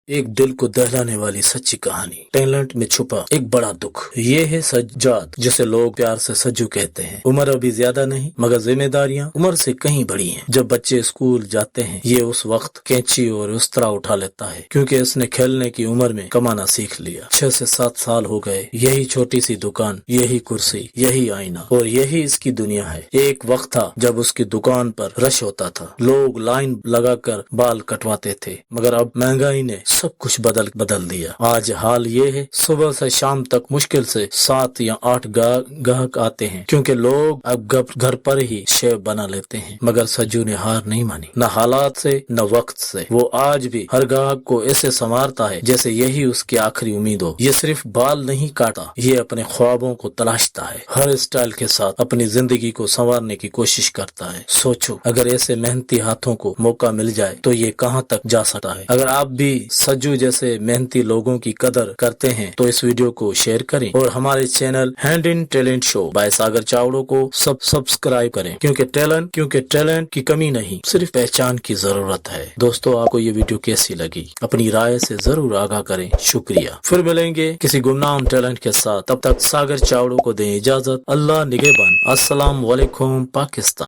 ایک دل کو دہلانے والی سچی کہانی، ٹیلنٹ میں چھپا ایک بڑا دکھ۔ یہ ہے سجاد، جسے لوگ پیار سے سجو کہتے ہیں۔ عمر ابھی زیادہ نہیں، مگر ذمہ داریاں عمر سے کہیں بڑی ہیں۔ جب بچے اسکول جاتے ہیں، یہ اس وقت کینچی اور استرا اٹھا لیتا ہے، کیونکہ اس نے کھیلنے کی عمر میں کمانا سیکھ لیا۔ 6 سے 7 سال ہو گئے، یہی چھوٹی سی دکان، یہی کرسی، یہی آئینہ اور یہی اس کی دنیا ہے۔ ایک وقت تھا جب اس کی دکان پر رش ہوتا تھا، لوگ لائن لگا کر بال کٹواتے تھے، مگر اب مہنگائی نے سب کچھ بدل دیا۔ آج حال یہ ہے، صبح سے شام تک مشکل سے 7 یا 8 گاہک آتے ہیں، کیونکہ لوگ اب گھر پر ہی شیف بنا لیتے ہیں۔ مگر سجو نے ہار نہیں مانی، نہ حالات سے نہ وقت سے۔ وہ آج بھی ہر گاہک کو ایسے سنوارتا ہے جیسے یہی اس کی آخری امید ہو۔ یہ صرف بال نہیں کاٹا، یہ اپنے خوابوں کو تلاشتا ہے، ہر اسٹائل کے ساتھ اپنی زندگی کو سنوارنے کی کوشش کرتا ہے۔ سوچو، اگر ایسے محنتی ہاتھوں کو موقع مل جائے تو یہ کہاں تک جا سکتا ہے۔ اگر آپ بھی سجو جیسے محنتی لوگوں کی قدر کرتے ہیں تو اس ویڈیو کو شیئر کریں اور ہمارے channel hand in talent show by Sagar چاوڑوں کو سبسکرائب کریں، کیونکہ ٹیلنٹ کی کمی نہیں، صرف پہچان کی ضرورت ہے۔ دوستو، آپ کو یہ ویڈیو کیسی لگی؟ اپنی رائے سے ضرور آگاہ کریں۔ شکریہ۔ پھر ملیں گے کسی گمنام ٹیلنٹ کے ساتھ، تب تک ساگر چاوڑوں کو دیں اجازت۔ اللہ نگہبان۔ السلام علیکم پاکستان۔